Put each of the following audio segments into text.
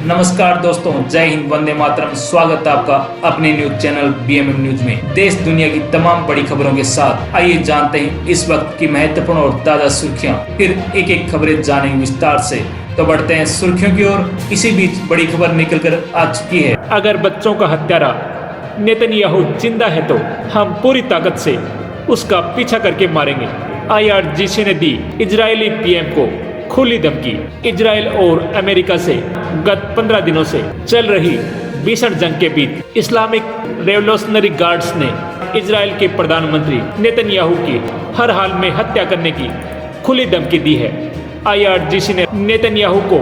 नमस्कार दोस्तों, जय हिंद, वंदे मातरम। स्वागत है आपका अपने न्यूज चैनल बीएमएम न्यूज में। देश दुनिया की तमाम बड़ी खबरों के साथ आइए जानते हैं इस वक्त की महत्वपूर्ण और ताजा सुर्खियां। फिर एक एक खबरें जानेंगे विस्तार से। तो बढ़ते हैं सुर्खियों की ओर। इसी बीच बड़ी खबर निकल कर आ चुकी है। अगर बच्चों का हत्यारा नेतन्याहू जिंदा है तो हम पूरी ताकत से उसका पीछा करके मारेंगे। IRGC ने दी इजरायली पीएम को खुली धमकी। इजरायल और अमेरिका से गत 15 दिनों से चल रही भीषण जंग के बीच इस्लामिक रेवोल्यूशनरी गार्ड्स ने इजरायल के प्रधानमंत्री नेतन्याहू की हर हाल में हत्या करने की खुली धमकी दी है। IRGC ने नेतन्याहू को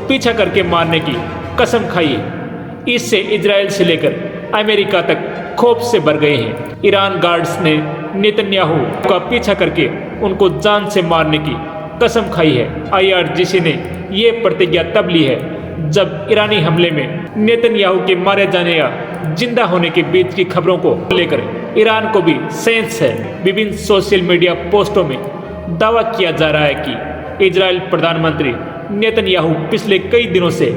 पीछा करके मारने की कसम खाई है। इससे इजरायल से लेकर अमेरिका तक खौफ से भर गए हैं। ईरान गार्ड्स ने नेतन्याहू का पीछा करके उनको जान से मारने की कसम खाई है। IRGC ने ये प्रतिज्ञा तब ली है जब ईरानी हमले में नेतन्याहू के मारे जाने या जिंदा होने के बीच की खबरों को लेकर ईरान को भी सेंस है। विभिन्न सोशल मीडिया पोस्टों में दावा किया जा रहा है कि इजरायल प्रधानमंत्री नेतन्याहू पिछले कई दिनों से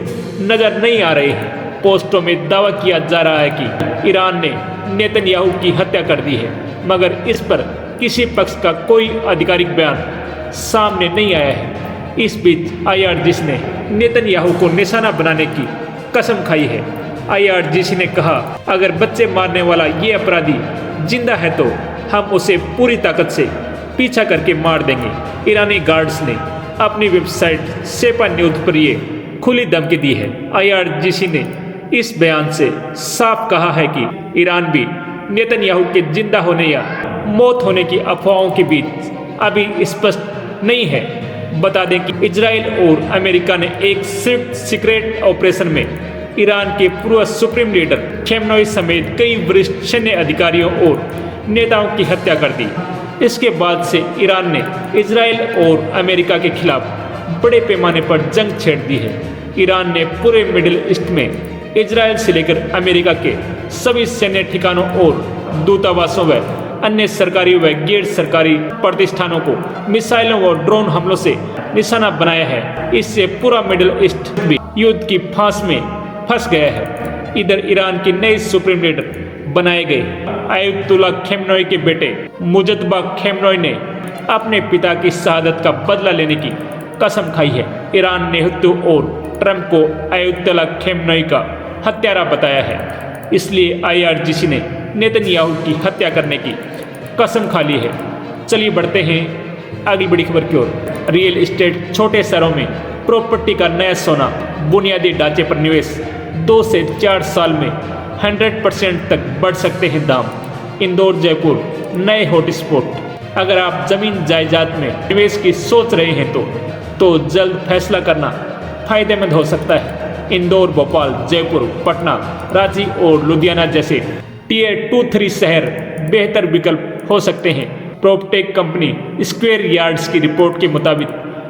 नजर नहीं आ रहे हैं। पोस्टों में दावा किया जा रहा है कि ईरान ने नेतन्याहू की हत्या कर दी है, मगर इस पर किसी पक्ष का कोई आधिकारिक बयान सामने नहीं आया है। इस बीच IRGC ने नेतन्याहू को निशाना बनाने की कसम खाई है। IRGC ने कहा, अगर बच्चे मारने वाला ये अपराधी जिंदा है तो हम उसे पूरी ताकत से पीछा करके मार देंगे। ईरानी गार्ड्स ने अपनी वेबसाइट सेपा न्यूज पर ये खुली धमकी दी है। IRGC ने इस बयान से साफ कहा है कि ईरान भी नेतन्याहू के जिंदा होने या मौत होने की अफवाहों के बीच अभी स्पष्ट नहीं है। बता दें कि इजराइल और अमेरिका ने एक सीक्रेट ऑपरेशन में ईरान के पूर्व सुप्रीम लीडर खेमनोई समेत कई वरिष्ठ सैन्य अधिकारियों और नेताओं की हत्या कर दी। इसके बाद से ईरान ने इजराइल और अमेरिका के खिलाफ बड़े पैमाने पर जंग छेड़ दी है। ईरान ने पूरे मिडिल ईस्ट में इजराइल से लेकर अमेरिका के सभी सैन्य ठिकानों और दूतावासों व अन्य सरकारी व गैर सरकारी प्रतिष्ठानों को मिसाइलों और ड्रोन हमलों से निशाना बनाया है। इससे पूरा मिडिल ईस्ट भी युद्ध की फांस में फंस गया है। इधर ईरान के नए सुप्रीम लीडर बनाए गए आयतुल्ला खेमनोई के बेटे मुजतबा खेमनोई ने अपने पिता की शहादत का बदला लेने की कसम खाई है। ईरान ने नेतन्याहू और ट्रंप को आयतुल्ला खेमनोई का हत्यारा बताया है, इसलिए IRGC ने नेतन्याहू की हत्या करने की कसम खा ली है। चलिए बढ़ते हैं अगली बड़ी खबर की ओर। रियल एस्टेट छोटे शहरों में प्रॉपर्टी का नया सोना। बुनियादी ढांचे पर निवेश 2 से 4 साल में 100% तक बढ़ सकते हैं दाम। इंदौर जयपुर नए हॉटस्पॉट। अगर आप जमीन जायदाद में निवेश की सोच रहे हैं तो जल्द फैसला करना फायदेमंद हो सकता है। इंदौर, भोपाल, जयपुर, पटना, रांची और लुधियाना जैसे Tier 2-3 शहर बेहतर विकल्प हो सकते हैं। प्रोपटेक कंपनी स्क्वायर यार्ड्स की रिपोर्ट के मुताबिक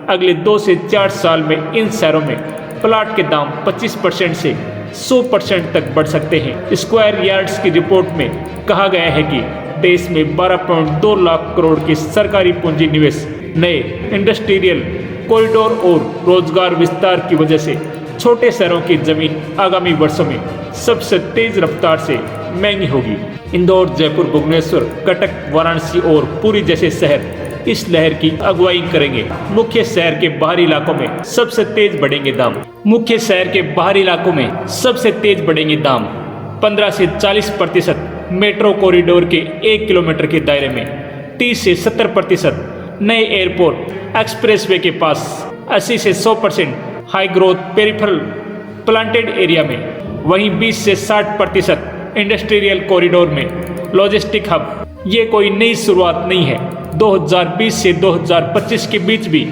अगले 2 से 4 साल में इन शहरों में प्लाट के दाम 25% से 100% तक बढ़ सकते हैं। स्क्वायर यार्ड्स की रिपोर्ट में कहा गया है कि देश में 12.2 लाख करोड़ की सरकारी पूंजी निवेश नए इंडस्ट्रियल कॉरिडोर और रोजगार विस्तार की वजह से छोटे शहरों की जमीन आगामी वर्षों में सबसे तेज रफ्तार से महंगी होगी। इंदौर, जयपुर, भुवनेश्वर, कटक, वाराणसी और पुरी जैसे शहर इस लहर की अगुवाई करेंगे। मुख्य शहर के बाहरी इलाकों में सबसे तेज बढ़ेंगे दाम। 15 से 40% मेट्रो कॉरिडोर के 1 किलोमीटर के दायरे में, 30 से 70% नए एयरपोर्ट एक्सप्रेसवे के पास, 80 से 100% high growth peripheral planted area में, वहीं 20 से 60% इंडस्ट्रियल कॉरिडोर में लॉजिस्टिक हब। ये कोई नई शुरुआत नहीं है। 2020 से 2025 के बीच भी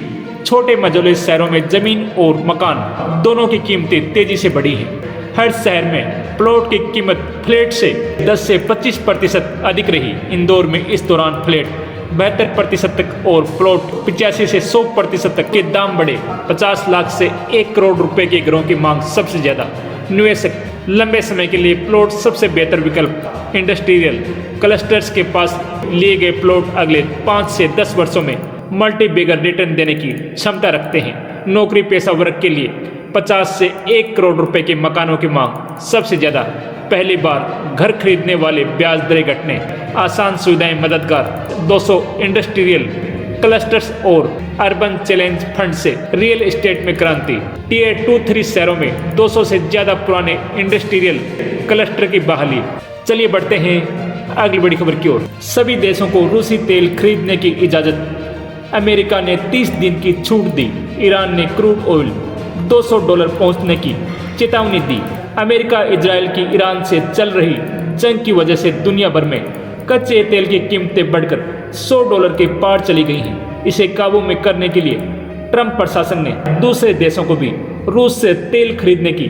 छोटे मझोले शहरों में जमीन और मकान दोनों की कीमतें तेजी से बढ़ी हैं। हर शहर में प्लॉट की कीमत फ्लैट से 10 से 25% अधिक रही। इंदौर में इस दौरान फ्लैट 72% तक और प्लॉट 85 से 100% तक के दाम बढ़े। 50 लाख से 1 करोड़ रुपए के घरों की मांग सबसे ज्यादा। निवेशक लंबे समय के लिए प्लॉट सबसे बेहतर विकल्प। इंडस्ट्रियल क्लस्टर्स के पास लिए गए प्लॉट अगले 5 से 10 वर्षों में मल्टी बिगर रिटर्न देने की क्षमता रखते हैं। नौकरी पेशा वर्ग के लिए 50 से 1 करोड़ रुपए के मकानों की मांग सबसे ज्यादा। पहली बार घर खरीदने वाले ब्याज दरें घटने, आसान सुविधाएं मददगार। 200 इंडस्ट्रियल क्लस्टर्स और अर्बन चैलेंज फंड से रियल एस्टेट में क्रांति। टीयर 2-3 शहरों में 200 से ज्यादा पुराने इंडस्ट्रियल क्लस्टर की बहाली। चलिए बढ़ते हैं अगली बड़ी खबर की ओर। सभी देशों को रूसी तेल खरीदने की इजाजत। अमेरिका ने 30 दिन की छूट दी। ईरान ने क्रूड ऑयल $200 पहुंचने की चेतावनी दी। अमेरिका इजराइल की ईरान से चल रही जंग की वजह से दुनिया भर में कच्चे तेल की कीमतें बढ़कर $100 के पार चली गई हैं। इसे काबू में करने के लिए ट्रंप प्रशासन ने दूसरे देशों को भी रूस से तेल खरीदने की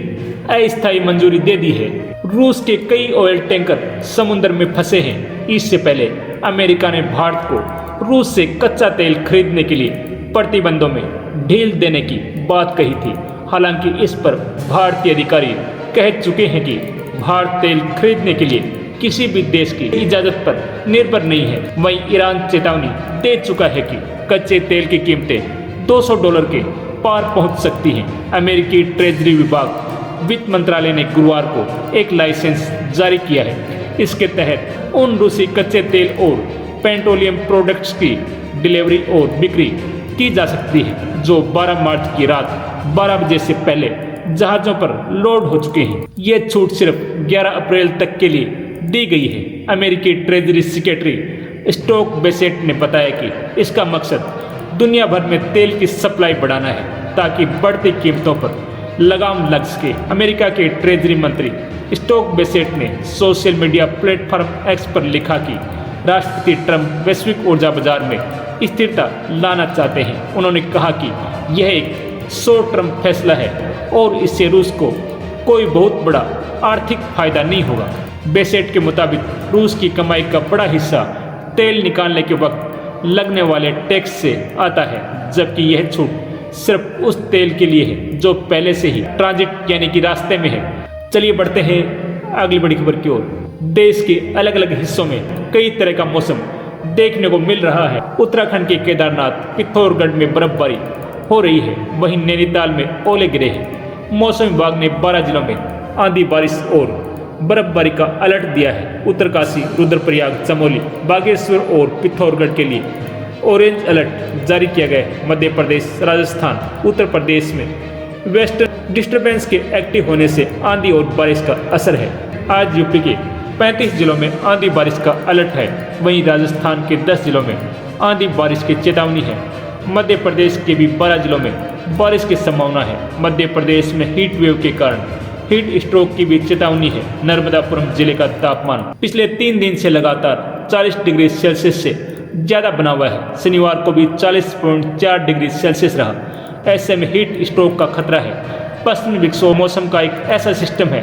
अस्थायी मंजूरी दे दी है। रूस के कई ऑयल टैंकर समुद्र में फंसे हैं। इससे पहले अमेरिका ने भारत को रूस से कच्चा तेल खरीदने के लिए प्रतिबंधों में ढील देने की बात कही थी। हालांकि इस पर भारतीय अधिकारी कह चुके हैं कि भारत तेल खरीदने के लिए किसी भी देश की इजाजत पर निर्भर नहीं है। वहीं ईरान चेतावनी दे चुका है कि कच्चे तेल की कीमतें $200 के पार पहुंच सकती हैं। अमेरिकी ट्रेजरी विभाग वित्त मंत्रालय ने गुरुवार को एक लाइसेंस जारी किया है। इसके तहत उन रूसी कच्चे तेल और पेट्रोलियम प्रोडक्ट्स की डिलीवरी और बिक्री की जा सकती है जो 12 मार्च की रात 12 बजे से पहले जहाजों पर लोड हो चुके हैं। ये छूट सिर्फ 11 अप्रैल तक के लिए दी गई है। अमेरिकी ट्रेजरी सेक्रेटरी स्टॉक बेसेट ने बताया कि इसका मकसद दुनिया भर में तेल की सप्लाई बढ़ाना है ताकि बढ़ती कीमतों पर लगाम लग सके। अमेरिका के ट्रेजरी मंत्री स्टॉक बेसेट ने सोशल मीडिया प्लेटफॉर्म एक्स पर लिखा कि राष्ट्रपति ट्रंप वैश्विक ऊर्जा बाजार में स्थिरता लाना चाहते हैं। उन्होंने कहा कि यह एक शॉर्ट टर्म फैसला है और इससे रूस को कोई बहुत बड़ा आर्थिक फायदा नहीं होगा। बेसेट के मुताबिक रूस की कमाई का बड़ा हिस्सा तेल निकालने के वक्त लगने वाले टैक्स से आता है, जबकि यह छूट सिर्फ उस तेल के लिए है जो पहले से ही ट्रांजिट यानी कि रास्ते में है। चलिए बढ़ते हैं अगली बड़ी खबर की ओर। देश के अलग अलग हिस्सों में कई तरह का मौसम देखने को मिल रहा है। उत्तराखंड के केदारनाथ, पिथौरागढ़ में बर्फबारी हो रही है। वहीं नैनीताल में ओले गिरे हैं। मौसम विभाग ने 12 जिलों में आंधी, बारिश और बर्फबारी का अलर्ट दिया है। उत्तरकाशी, रुद्रप्रयाग, चमोली, बागेश्वर और पिथौरागढ़ के लिए ऑरेंज अलर्ट जारी किया गया है। मध्य प्रदेश, राजस्थान, उत्तर प्रदेश में वेस्टर्न डिस्टर्बेंस के एक्टिव होने से आंधी और बारिश का असर है। आज यूपी के 35 जिलों में आंधी बारिश का अलर्ट है। वहीं राजस्थान के 10 जिलों में आंधी बारिश की चेतावनी है। मध्य प्रदेश के भी 12 जिलों में बारिश की संभावना है। मध्य प्रदेश में हीट वेव के कारण हीट स्ट्रोक की भी चेतावनी है। नर्मदापुरम जिले का तापमान पिछले 3 दिन से लगातार 40 डिग्री सेल्सियस से ज्यादा बना हुआ है। शनिवार को भी 40.4 डिग्री सेल्सियस रहा। ऐसे में हीट स्ट्रोक का खतरा है। पश्चिमी विक्षोभ मौसम का एक ऐसा सिस्टम है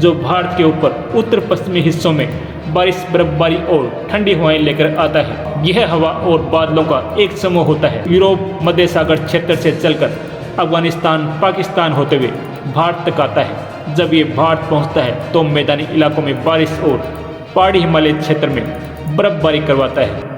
जो भारत के ऊपर उत्तर पश्चिमी हिस्सों में बारिश, बर्फबारी और ठंडी हवाएं लेकर आता है। यह हवा और बादलों का एक समूह होता है। यूरोप मध्य सागर क्षेत्र से चलकर अफगानिस्तान, पाकिस्तान होते हुए भारत तक आता है। जब ये भारत पहुंचता है तो मैदानी इलाकों में बारिश और पहाड़ी हिमालय क्षेत्र में बर्फबारी करवाता है।